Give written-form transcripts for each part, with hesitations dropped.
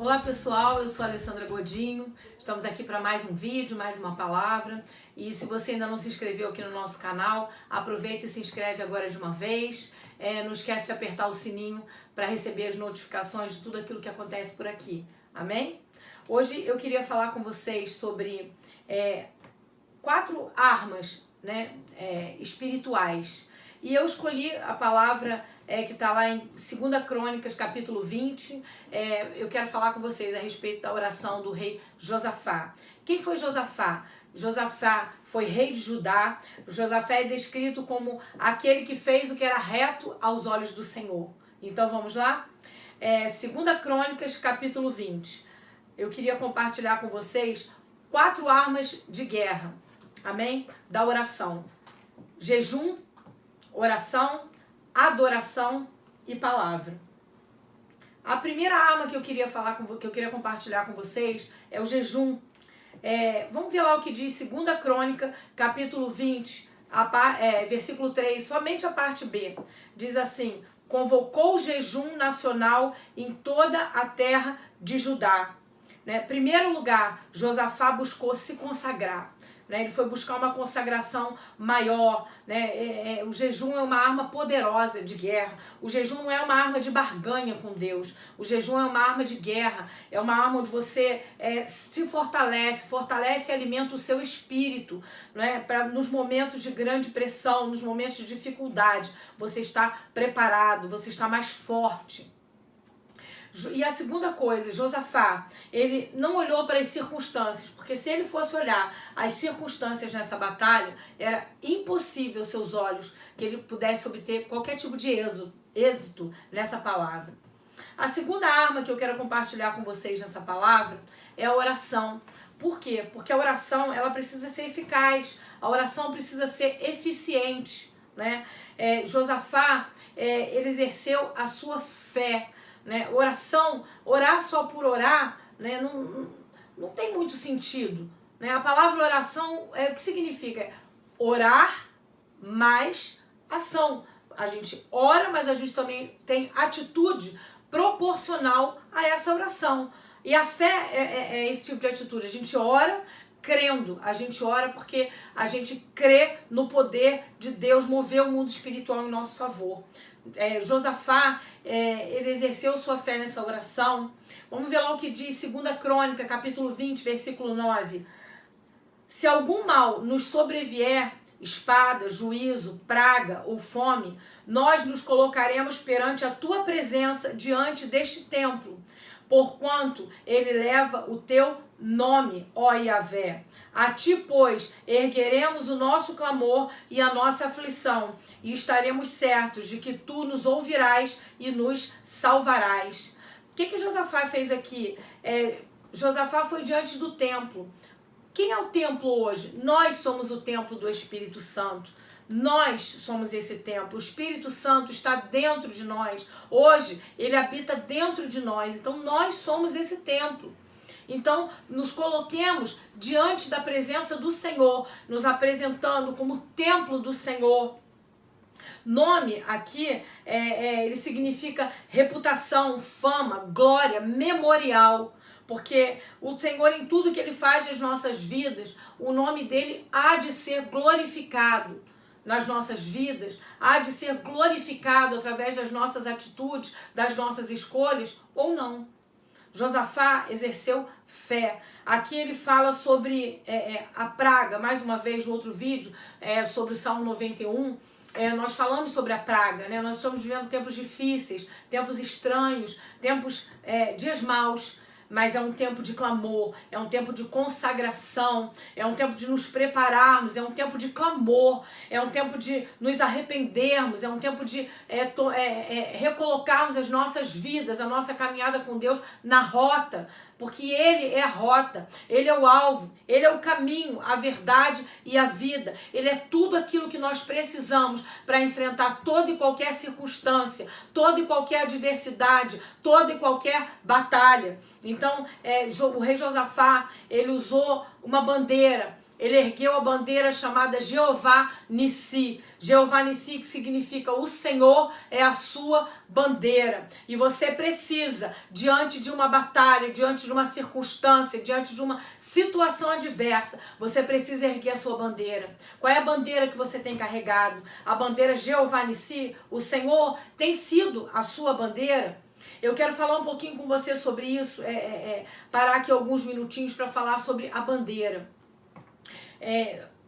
Olá pessoal, eu sou a Alessandra Godinho, estamos aqui para mais um vídeo, mais uma palavra. E se você ainda não se inscreveu aqui no nosso canal, aproveita e se inscreve agora de uma vez. Não esquece de apertar o sininho para receber as notificações de tudo aquilo que acontece por aqui, amém? Hoje eu queria falar com vocês sobre 4 armas, espirituais. E eu escolhi a palavra que está lá em 2 Crônicas, capítulo 20. Eu quero falar com vocês a respeito da oração do rei Josafá. Quem foi Josafá? Josafá foi rei de Judá. Josafá é descrito como aquele que fez o que era reto aos olhos do Senhor. Então vamos lá? 2 Crônicas, capítulo 20. Eu queria compartilhar com vocês 4 armas de guerra, amém? Da oração: jejum, oração, adoração e palavra. A primeira arma que eu queria compartilhar com vocês é o jejum. Vamos ver lá o que diz 2 Crônica, capítulo 20, versículo 3, somente a parte B. Diz assim: convocou o jejum nacional em toda a terra de Judá. Primeiro lugar, Josafá buscou se consagrar. Ele foi buscar uma consagração maior. O jejum é uma arma poderosa de guerra. O jejum não é uma arma de barganha com Deus. O jejum é uma arma de guerra. É uma arma onde você se fortalece e alimenta o seu espírito. Nos momentos de grande pressão, nos momentos de dificuldade, você está preparado, você está mais forte. E a segunda coisa, Josafá, ele não olhou para as circunstâncias, porque se ele fosse olhar as circunstâncias nessa batalha, era impossível seus olhos que ele pudesse obter qualquer tipo de êxito nessa palavra. A segunda arma que eu quero compartilhar com vocês nessa palavra é a oração. Por quê? Porque a oração ela precisa ser eficaz, a oração precisa ser eficiente. Josafá, ele exerceu a sua fé. Oração, orar só por orar, não tem muito sentido. A palavra oração, o que significa? Orar mais ação. A gente ora, mas a gente também tem atitude proporcional a essa oração. E a fé é esse tipo de atitude. A gente ora crendo, a gente ora porque a gente crê no poder de Deus mover o mundo espiritual em nosso favor. Josafá, ele exerceu sua fé nessa oração. Vamos ver lá o que diz 2 Crônica, capítulo 20, versículo 9. Se algum mal nos sobrevier, espada, juízo, praga ou fome, nós nos colocaremos perante a tua presença diante deste templo, porquanto ele leva o teu nome, ó Yahvé. A ti, pois, ergueremos o nosso clamor e a nossa aflição, e estaremos certos de que tu nos ouvirás e nos salvarás. O que Josafá fez aqui? Josafá foi diante do templo. Quem é o templo hoje? Nós somos o templo do Espírito Santo. Nós somos esse templo. O Espírito Santo está dentro de nós. Hoje, ele habita dentro de nós. Então, nós somos esse templo. Então, nos coloquemos diante da presença do Senhor, nos apresentando como templo do Senhor. Nome aqui, ele significa reputação, fama, glória, memorial. Porque o Senhor, em tudo que Ele faz nas nossas vidas, o nome dEle há de ser glorificado nas nossas vidas, há de ser glorificado através das nossas atitudes, das nossas escolhas, ou não. Josafá exerceu fé. Aqui ele fala sobre a praga, mais uma vez no outro vídeo, sobre o Salmo 91, nós falamos sobre a praga, nós estamos vivendo tempos difíceis, tempos estranhos, dias maus. Mas é um tempo de clamor, é um tempo de consagração, é um tempo de nos prepararmos, é um tempo de clamor, é um tempo de nos arrependermos, é um tempo de recolocarmos as nossas vidas, a nossa caminhada com Deus na rota, porque Ele é a rota, Ele é o alvo, Ele é o caminho, a verdade e a vida. Ele é tudo aquilo que nós precisamos para enfrentar toda e qualquer circunstância, toda e qualquer adversidade, toda e qualquer batalha. Então, o rei Josafá, ele usou uma bandeira, ele ergueu a bandeira chamada Jeová Nissi. Jeová Nissi, que significa o Senhor é a sua bandeira. E você precisa, diante de uma batalha, diante de uma circunstância, diante de uma situação adversa, você precisa erguer a sua bandeira. Qual é a bandeira que você tem carregado? A bandeira Jeová Nissi? O Senhor tem sido a sua bandeira? Eu quero falar um pouquinho com você sobre isso, parar aqui alguns minutinhos para falar sobre a bandeira.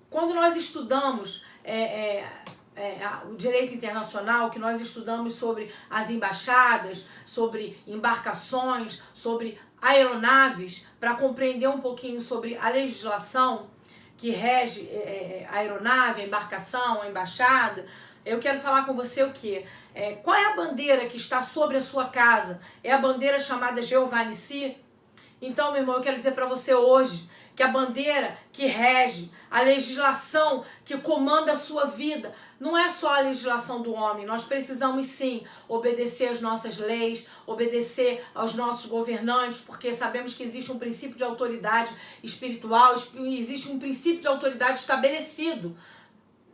Quando nós estudamos o direito internacional, que nós estudamos sobre as embaixadas, sobre embarcações, sobre aeronaves, para compreender um pouquinho sobre a legislação que rege a aeronave, a embarcação, a embaixada, eu quero falar com você o quê? Qual é a bandeira que está sobre a sua casa? É a bandeira chamada Jeová Nissi? Então, meu irmão, eu quero dizer para você hoje que a bandeira que rege, a legislação que comanda a sua vida, não é só a legislação do homem. Nós precisamos sim obedecer às nossas leis, obedecer aos nossos governantes, porque sabemos que existe um princípio de autoridade espiritual, existe um princípio de autoridade estabelecido,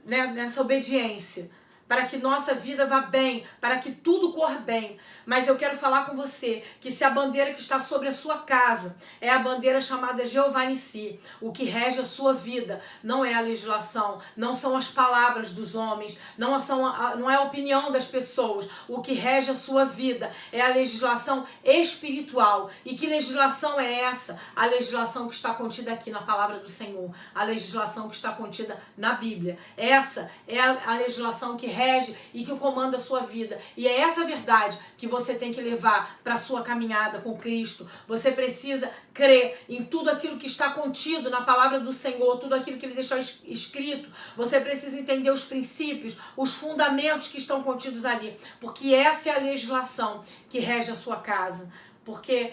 né, nessa obediência, para que nossa vida vá bem, para que tudo corra bem. Mas eu quero falar com você que se a bandeira que está sobre a sua casa é a bandeira chamada Jeová Nissi, o que rege a sua vida não é a legislação, não são as palavras dos homens, não é a opinião das pessoas. O que rege a sua vida é a legislação espiritual. E que legislação é essa? A legislação que está contida aqui na palavra do Senhor, a legislação que está contida na Bíblia. Essa é a legislação que rege e que comanda a sua vida. E é essa verdade que você tem que levar para a sua caminhada com Cristo. Você precisa crer em tudo aquilo que está contido na palavra do Senhor, tudo aquilo que Ele deixou escrito. Você precisa entender os princípios, os fundamentos que estão contidos ali, porque essa é a legislação que rege a sua casa. Porque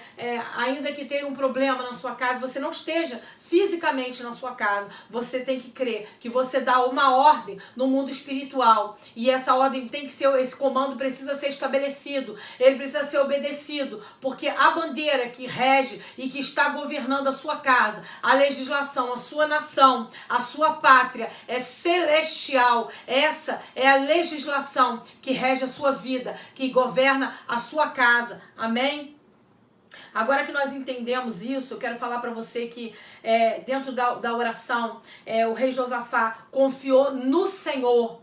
ainda que tenha um problema na sua casa, você não esteja fisicamente na sua casa, você tem que crer que você dá uma ordem no mundo espiritual. E essa ordem tem que ser, esse comando precisa ser estabelecido, ele precisa ser obedecido, porque a bandeira que rege e que está governando a sua casa, a legislação, a sua nação, a sua pátria é celestial. Essa é a legislação que rege a sua vida, que governa a sua casa. Amém? Agora que nós entendemos isso, eu quero falar para você que dentro da oração, o rei Josafá confiou no Senhor.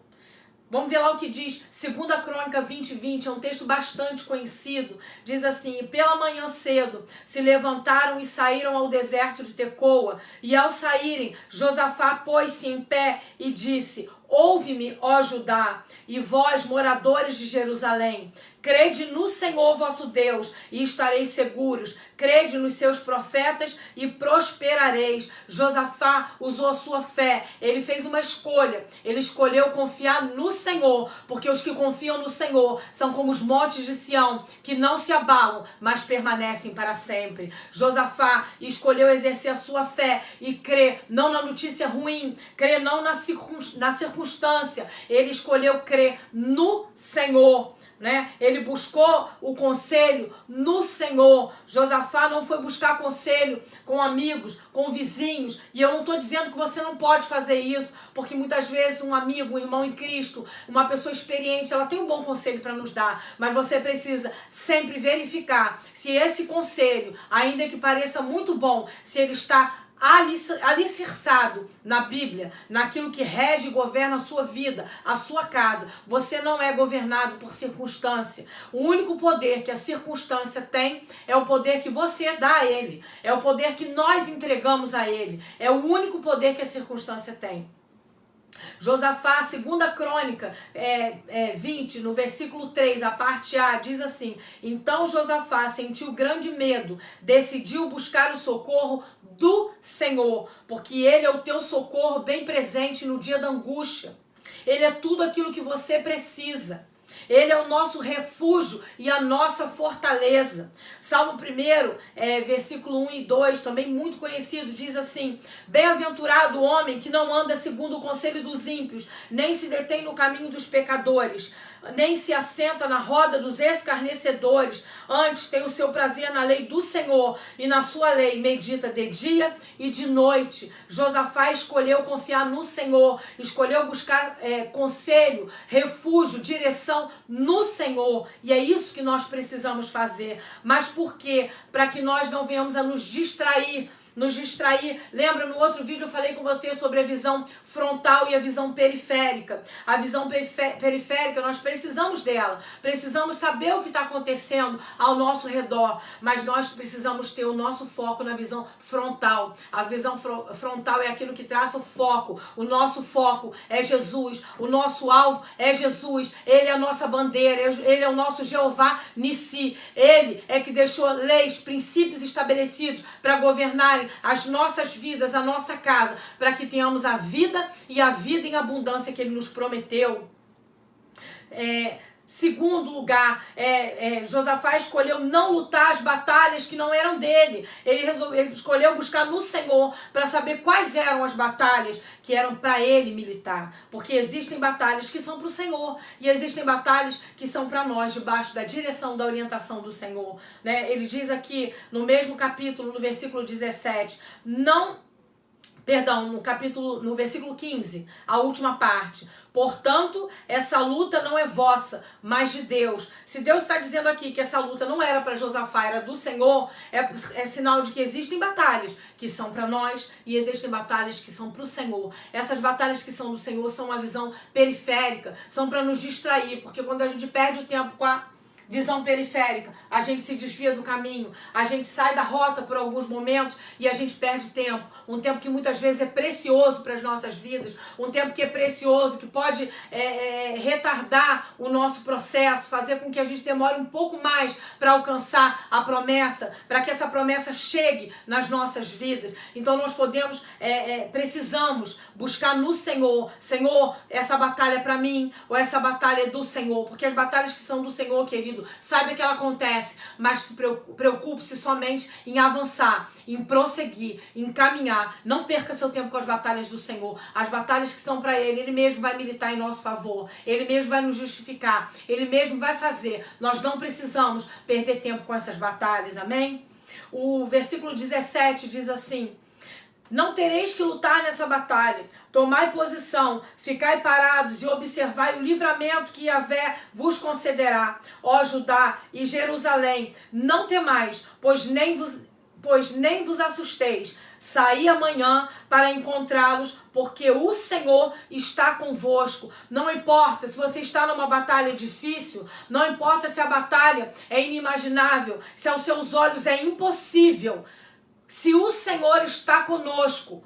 Vamos ver lá o que diz 2 Crônica 20:20, é um texto bastante conhecido. Diz assim: e pela manhã cedo se levantaram e saíram ao deserto de Tecoa, e ao saírem, Josafá pôs-se em pé e disse: ouve-me, ó Judá, e vós, moradores de Jerusalém. Crede no Senhor vosso Deus e estareis seguros. Crede nos seus profetas e prosperareis. Josafá usou a sua fé. Ele fez uma escolha. Ele escolheu confiar no Senhor, porque os que confiam no Senhor são como os montes de Sião, que não se abalam, mas permanecem para sempre. Josafá escolheu exercer a sua fé e crer não na notícia ruim, crer não na circunstância. Ele escolheu crer no Senhor. Ele buscou o conselho no Senhor. Josafá não foi buscar conselho com amigos, com vizinhos. E eu não estou dizendo que você não pode fazer isso, porque muitas vezes um amigo, um irmão em Cristo, uma pessoa experiente, ela tem um bom conselho para nos dar. Mas você precisa sempre verificar se esse conselho, ainda que pareça muito bom, se ele está alicerçado na Bíblia, naquilo que rege e governa a sua vida, a sua casa. Você não é governado por circunstância. O único poder que a circunstância tem é o poder que você dá a ele. É o poder que nós entregamos a ele. É o único poder que a circunstância tem. Josafá, 2 Crônica 20, no versículo 3, a parte A, diz assim: então Josafá sentiu grande medo, decidiu buscar o socorro do Senhor, porque Ele é o teu socorro bem presente no dia da angústia. Ele é tudo aquilo que você precisa. Ele é o nosso refúgio e a nossa fortaleza. Salmo 1, versículo 1 e 2, também muito conhecido, diz assim: bem-aventurado o homem que não anda segundo o conselho dos ímpios, nem se detém no caminho dos pecadores, nem se assenta na roda dos escarnecedores. Antes tem o seu prazer na lei do Senhor, e na sua lei medita de dia e de noite. Josafá escolheu confiar no Senhor, escolheu buscar conselho, refúgio, direção no Senhor. E é isso que nós precisamos fazer. Mas por quê? Para que nós não venhamos a nos distrair. Lembra, no outro vídeo eu falei com você sobre a visão frontal e a visão periférica. A visão periférica, nós precisamos dela. Precisamos saber o que está acontecendo ao nosso redor. Mas nós precisamos ter o nosso foco na visão frontal. A visão frontal é aquilo que traça o foco. O nosso foco é Jesus. O nosso alvo é Jesus. Ele é a nossa bandeira. Ele é o nosso Jeová Nissi. Ele é que deixou leis, princípios estabelecidos para governarem as nossas vidas, a nossa casa, para que tenhamos a vida e a vida em abundância que Ele nos prometeu. Segundo lugar, Josafá escolheu não lutar as batalhas que não eram dele. Ele escolheu buscar no Senhor para saber quais eram as batalhas que eram para ele militar. Porque existem batalhas que são para o Senhor e existem batalhas que são para nós, debaixo da direção, da orientação do Senhor. Né? Ele diz aqui no mesmo capítulo, no versículo 17, no versículo 15, a última parte. Portanto, essa luta não é vossa, mas de Deus. Se Deus está dizendo aqui que essa luta não era para Josafá, era do Senhor, é sinal de que existem batalhas que são para nós e existem batalhas que são para o Senhor. Essas batalhas que são do Senhor são uma visão periférica, são para nos distrair, porque quando a gente perde o tempo com a visão periférica, a gente se desvia do caminho, a gente sai da rota por alguns momentos e a gente perde tempo. Um tempo que muitas vezes é precioso para as nossas vidas, um tempo que é precioso, que pode retardar o nosso processo, fazer com que a gente demore um pouco mais para alcançar a promessa, para que essa promessa chegue nas nossas vidas. Então nós precisamos buscar no Senhor. Senhor, essa batalha é para mim, ou essa batalha é do Senhor, porque as batalhas que são do Senhor, querido, saiba que ela acontece, mas preocupe-se somente em avançar, em prosseguir, em caminhar. Não perca seu tempo com as batalhas do Senhor. As batalhas que são para Ele, Ele mesmo vai militar em nosso favor. Ele mesmo vai nos justificar. Ele mesmo vai fazer. Nós não precisamos perder tempo com essas batalhas. Amém? O versículo 17 diz assim: não tereis que lutar nessa batalha. Tomai posição, ficai parados e observai o livramento que Yahvé vos concederá. Ó Judá e Jerusalém, não temais, pois nem vos assusteis. Saí amanhã para encontrá-los, porque o Senhor está convosco. Não importa se você está numa batalha difícil, não importa se a batalha é inimaginável, se aos seus olhos é impossível. Se o Senhor está conosco,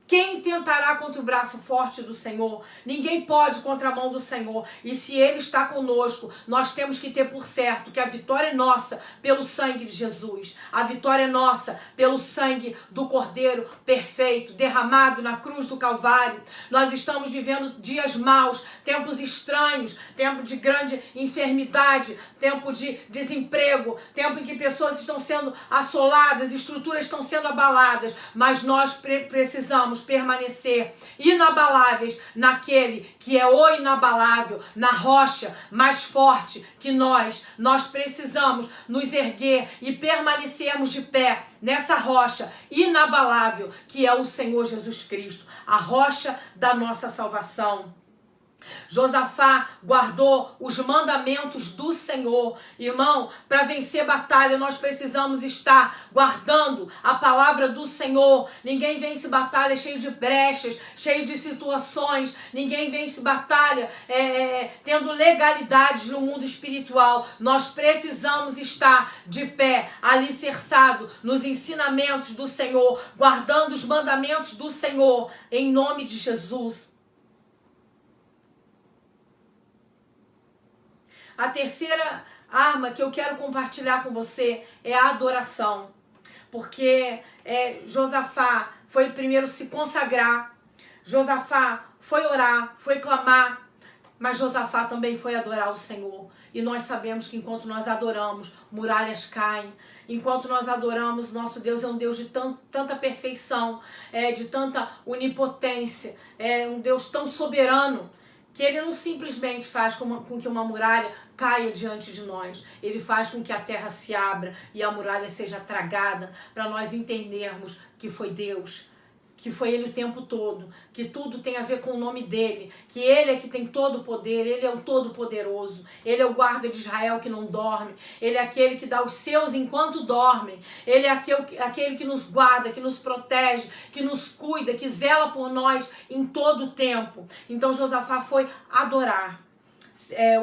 quem tentará contra o braço forte do Senhor? Ninguém pode contra a mão do Senhor. E se Ele está conosco, nós temos que ter por certo que a vitória é nossa pelo sangue de Jesus. A vitória é nossa pelo sangue do Cordeiro perfeito, derramado na cruz do Calvário. Nós estamos vivendo dias maus, tempos estranhos, tempo de grande enfermidade, tempo de desemprego, tempo em que pessoas estão sendo assoladas, estruturas estão sendo abaladas. Mas nós precisamos permanecer inabaláveis naquele que é o inabalável, na rocha mais forte que nós. Nós precisamos nos erguer e permanecermos de pé nessa rocha inabalável que é o Senhor Jesus Cristo, a rocha da nossa salvação. Josafá guardou os mandamentos do Senhor. Irmão, para vencer batalha nós precisamos estar guardando a palavra do Senhor. Ninguém vence batalha cheio de brechas, cheio de situações. Ninguém vence batalha tendo legalidades no mundo espiritual. Nós precisamos estar de pé, alicerçado nos ensinamentos do Senhor, guardando os mandamentos do Senhor, em nome de Jesus. A terceira arma que eu quero compartilhar com você é a adoração. Porque Josafá foi primeiro se consagrar, Josafá foi orar, foi clamar, Mas Josafá também foi adorar o Senhor. E nós sabemos que enquanto nós adoramos, muralhas caem. Enquanto nós adoramos, nosso Deus é um Deus de tanta perfeição, de tanta onipotência, é um Deus tão soberano, que Ele não simplesmente faz com que uma muralha caia diante de nós. Ele faz com que a terra se abra e a muralha seja tragada, para nós entendermos que foi Deus, que foi Ele o tempo todo, que tudo tem a ver com o nome dEle, que Ele é que tem todo o poder, Ele é o Todo-Poderoso, Ele é o guarda de Israel que não dorme, Ele é aquele que dá os seus enquanto dormem, Ele é aquele que nos guarda, que nos protege, que nos cuida, que zela por nós em todo o tempo. Então Josafá foi adorar.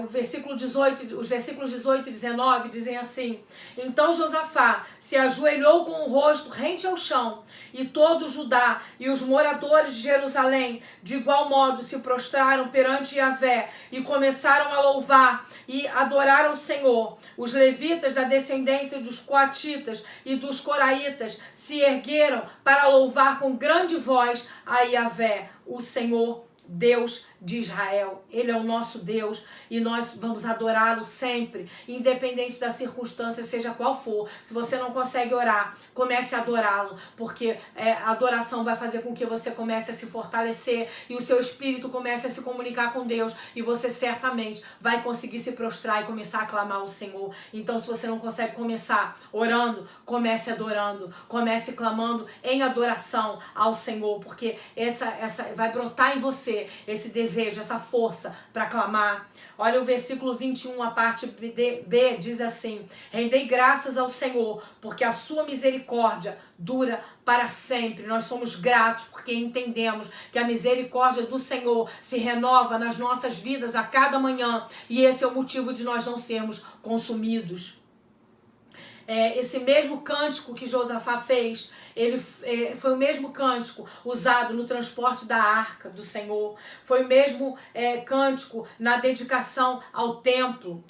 Os versículos 18 e 19 dizem assim: então Josafá se ajoelhou com o rosto rente ao chão, e todo Judá e os moradores de Jerusalém de igual modo se prostraram perante Yahvé e começaram a louvar e adorar ao Senhor. Os levitas da descendência dos coatitas e dos coraitas se ergueram para louvar com grande voz a Yahvé, o Senhor Deus de Israel. Ele é o nosso Deus e nós vamos adorá-lo sempre, independente da circunstância, seja qual for. Se você não consegue orar, comece a adorá-lo, porque a adoração vai fazer com que você comece a se fortalecer e o seu espírito comece a se comunicar com Deus, e você certamente vai conseguir se prostrar e começar a clamar ao Senhor. Então, se você não consegue começar orando, comece adorando, comece clamando em adoração ao Senhor, porque essa vai brotar em você esse desejo, essa força para clamar. Olha o versículo 21, a parte B, diz assim: rendei graças ao Senhor, porque a sua misericórdia dura para sempre. Nós somos gratos porque entendemos que a misericórdia do Senhor se renova nas nossas vidas a cada manhã, e esse é o motivo de nós não sermos consumidos. Esse mesmo cântico que Josafá fez, foi o mesmo cântico usado no transporte da arca do Senhor, foi o mesmo cântico na dedicação ao templo.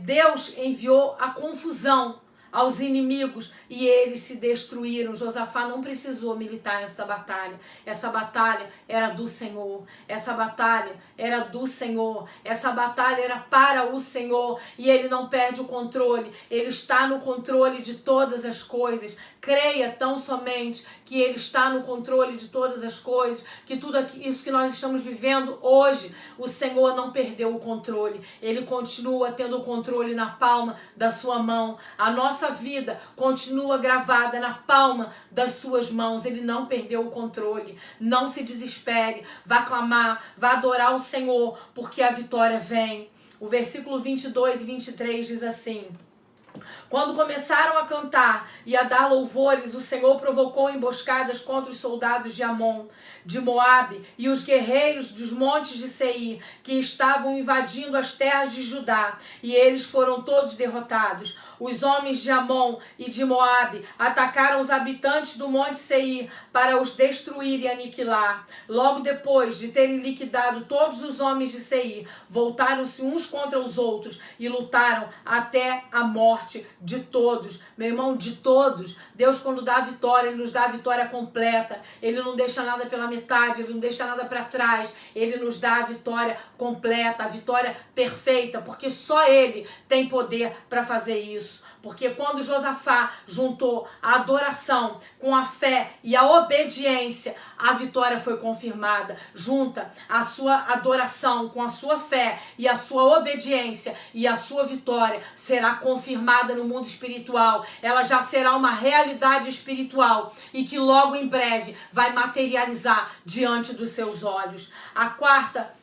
Deus enviou a confusão aos inimigos e eles se destruíram. Josafá não precisou militar nessa batalha. Essa batalha era do Senhor. Essa batalha era do Senhor. Essa batalha era para o Senhor. E Ele não perde o controle. Ele está no controle de todas as coisas. Creia tão somente que Ele está no controle de todas as coisas, que tudo isso que nós estamos vivendo hoje, o Senhor não perdeu o controle. Ele continua tendo o controle na palma da sua mão. A nossa vida continua gravada na palma das suas mãos. Ele não perdeu o controle. Não se desespere. Vá clamar, vá adorar o Senhor, porque a vitória vem. O versículo 22 e 23 diz assim: quando começaram a cantar e a dar louvores, o Senhor provocou emboscadas contra os soldados de Amon, de Moabe e os guerreiros dos montes de Seir, que estavam invadindo as terras de Judá, e eles foram todos derrotados. Os homens de Amon e de Moabe atacaram os habitantes do monte Seir para os destruir e aniquilar. Logo depois de terem liquidado todos os homens de Seir, voltaram-se uns contra os outros e lutaram até a morte de todos. Meu irmão, de todos. Deus, quando dá a vitória, Ele nos dá a vitória completa. Ele não deixa nada pela metade, Ele não deixa nada para trás. Ele nos dá a vitória completa, a vitória perfeita, porque só Ele tem poder para fazer isso. Porque quando Josafá juntou a adoração com a fé e a obediência, a vitória foi confirmada. Junta a sua adoração com a sua fé e a sua obediência, e a sua vitória será confirmada no mundo espiritual. Ela já será uma realidade espiritual e que logo em breve vai materializar diante dos seus olhos. A quarta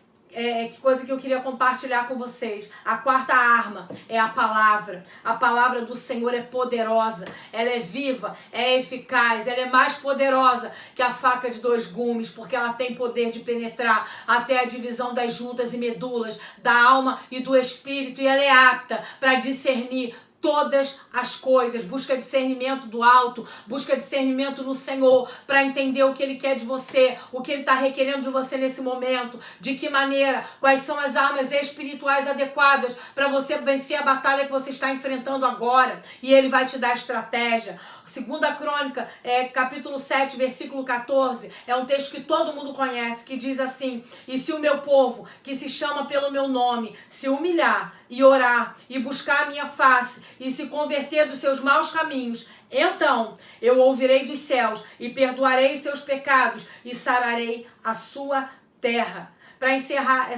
coisa que eu queria compartilhar com vocês. A quarta arma é a palavra. A palavra do Senhor é poderosa, ela é viva, é eficaz, ela é mais poderosa que a faca de dois gumes, porque ela tem poder de penetrar até a divisão das juntas e medulas, da alma e do espírito, e ela é apta para discernir todas as coisas. Busca discernimento do alto, busca discernimento no Senhor, para entender o que Ele quer de você, o que Ele está requerendo de você nesse momento, de que maneira, quais são as armas espirituais adequadas para você vencer a batalha que você está enfrentando agora, e Ele vai te dar estratégia. Segunda Crônica, capítulo 7, versículo 14, é um texto que todo mundo conhece, que diz assim: e se o meu povo, que se chama pelo meu nome, se humilhar e orar e buscar a minha face e se converter dos seus maus caminhos, então eu ouvirei dos céus e perdoarei seus pecados e sararei a sua terra. Para encerrar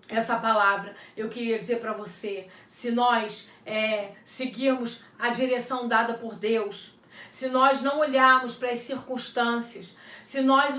essa palavra, eu queria dizer para você, se nós seguirmos a direção dada por Deus, se nós não olharmos para as circunstâncias, se nós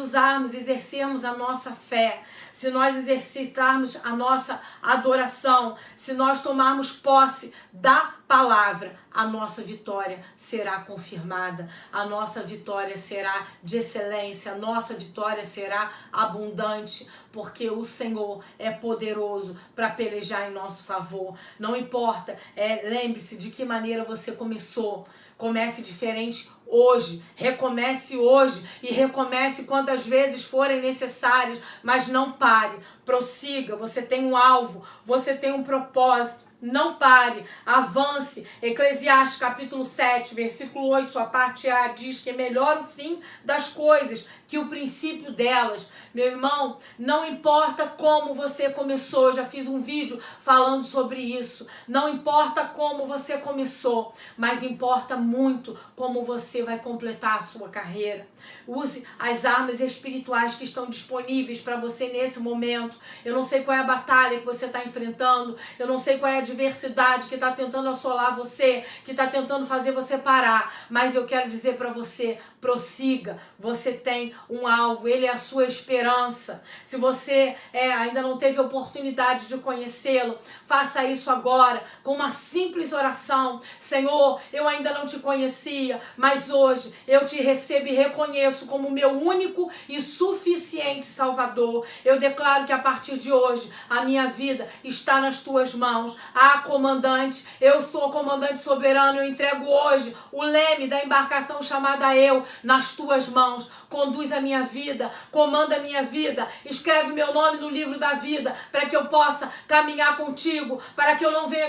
exercermos a nossa fé, se nós exercitarmos a nossa adoração, se nós tomarmos posse da palavra, a nossa vitória será confirmada, a nossa vitória será de excelência, a nossa vitória será abundante, porque o Senhor é poderoso para pelejar em nosso favor. Não importa, lembre-se de que maneira você começou. Comece diferente hoje, recomece hoje e recomece quantas vezes forem necessárias, mas não pare, prossiga, você tem um alvo, você tem um propósito. Não pare, avance. Eclesiastes capítulo 7, versículo 8, sua parte A, diz que é melhor o fim das coisas que o princípio delas. Meu irmão, não importa como você começou, eu já fiz um vídeo falando sobre isso. Não importa como você começou, mas importa muito como você vai completar a sua carreira. Use as armas espirituais que estão disponíveis para você nesse momento. Eu não sei qual é a batalha que você está enfrentando, eu não sei qual é a adversidade que está tentando assolar você, que está tentando fazer você parar, mas eu quero dizer para você, prossiga, você tem um alvo, Ele é a sua esperança. Se você ainda não teve oportunidade de conhecê-lo, faça isso agora, com uma simples oração. Senhor, eu ainda não te conhecia, mas hoje eu te recebo e reconheço como meu único e suficiente Salvador. Eu declaro que a partir de hoje, a minha vida está nas tuas mãos. Comandante, eu sou comandante soberano, eu entrego hoje o leme da embarcação chamada eu nas tuas mãos. Conduz a minha vida, comanda a minha vida, escreve meu nome no livro da vida, para que eu possa caminhar contigo, para que eu não venha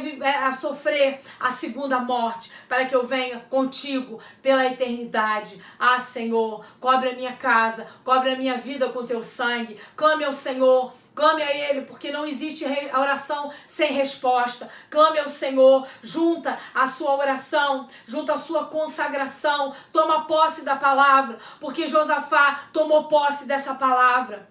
a sofrer a segunda morte, para que eu venha contigo pela eternidade. Senhor, cobre a minha casa, cobre a minha vida com teu sangue, clame ao Senhor. Clame a Ele, porque não existe oração sem resposta. Clame ao Senhor, junta a sua oração, junta a sua consagração, toma posse da palavra, porque Josafá tomou posse dessa palavra.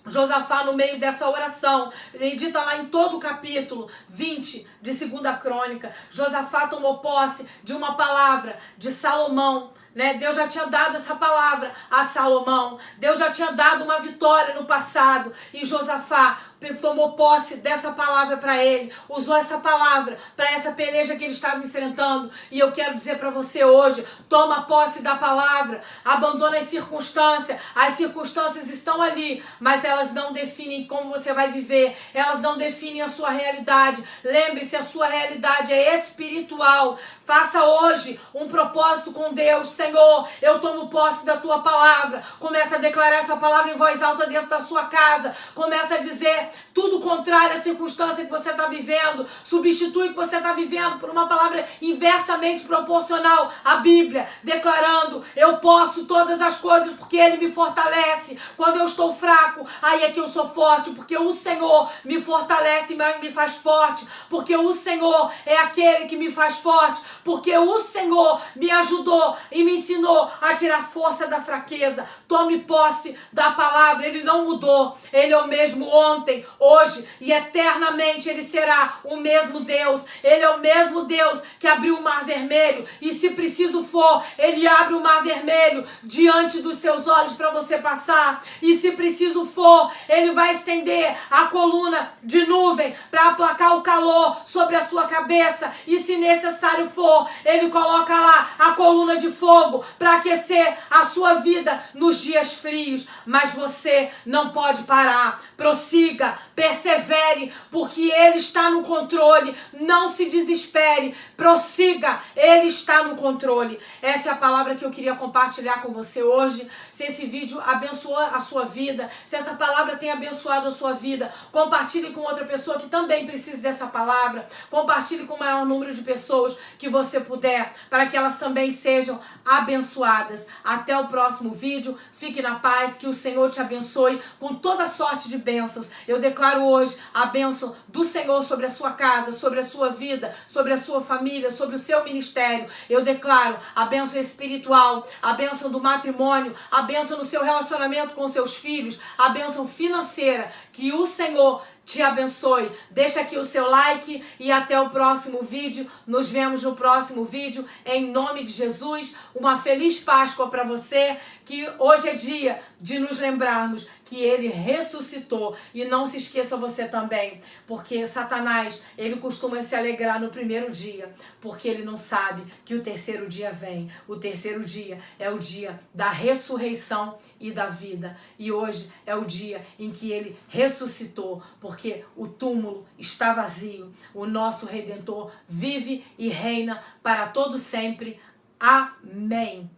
Josafá, no meio dessa oração, medita lá em todo o capítulo 20 de 2ª Crônica, Josafá tomou posse de uma palavra de Salomão. Deus já tinha dado essa palavra a Salomão. Deus já tinha dado uma vitória no passado. E Josafá tomou posse dessa palavra para ele. Usou essa palavra para essa peleja que ele estava enfrentando. E eu quero dizer para você hoje, toma posse da palavra. Abandona as circunstâncias. As circunstâncias estão ali, mas elas não definem como você vai viver. Elas não definem a sua realidade. Lembre-se, a sua realidade é espiritual. Faça hoje um propósito com Deus. Senhor, eu tomo posse da tua palavra. Começa a declarar essa palavra em voz alta dentro da sua casa. Começa a dizer tudo contrário à circunstância que você está vivendo. Substitui o que você está vivendo por uma palavra inversamente proporcional à Bíblia, declarando: eu posso todas as coisas porque Ele me fortalece. Quando eu estou fraco, aí é que eu sou forte, porque o Senhor me fortalece e me faz forte, porque o Senhor é aquele que me faz forte, porque o Senhor me ajudou e me ensinou a tirar força da fraqueza. Tome posse da palavra. Ele não mudou. Ele é o mesmo ontem, hoje e eternamente. Ele será o mesmo Deus. Ele é o mesmo Deus que abriu o mar vermelho, e se preciso for, Ele abre o mar vermelho diante dos seus olhos para você passar. E se preciso for, Ele vai estender a coluna de nuvem para aplacar o calor sobre a sua cabeça. E se necessário for, Ele coloca lá a coluna de fogo para aquecer a sua vida nos dias frios. Mas você não pode parar. Prossiga, persista. persevere, porque Ele está no controle. Não se desespere, prossiga, Ele está no controle. Essa é a palavra que eu queria compartilhar com você hoje. Se esse vídeo abençoou a sua vida, se essa palavra tem abençoado a sua vida, compartilhe com outra pessoa que também precise dessa palavra. Compartilhe com o maior número de pessoas que você puder, para que elas também sejam abençoadas. Até o próximo vídeo. Fique na paz, que o Senhor te abençoe com toda sorte de bênçãos. Eu declaro hoje a bênção do Senhor sobre a sua casa, sobre a sua vida, sobre a sua família, sobre o seu ministério. Eu declaro a bênção espiritual, a bênção do matrimônio, a bênção no seu relacionamento com seus filhos, a bênção financeira. Que o Senhor te abençoe. Deixa aqui o seu like e até o próximo vídeo. Nos vemos no próximo vídeo. Em nome de Jesus, uma feliz Páscoa para você. Que hoje é dia de nos lembrarmos que Ele ressuscitou. E não se esqueça você também, porque Satanás, ele costuma se alegrar no primeiro dia, porque ele não sabe que o terceiro dia vem. O terceiro dia é o dia da ressurreição e da vida. E hoje é o dia em que Ele ressuscitou, porque o túmulo está vazio. O nosso Redentor vive e reina para todo sempre. Amém.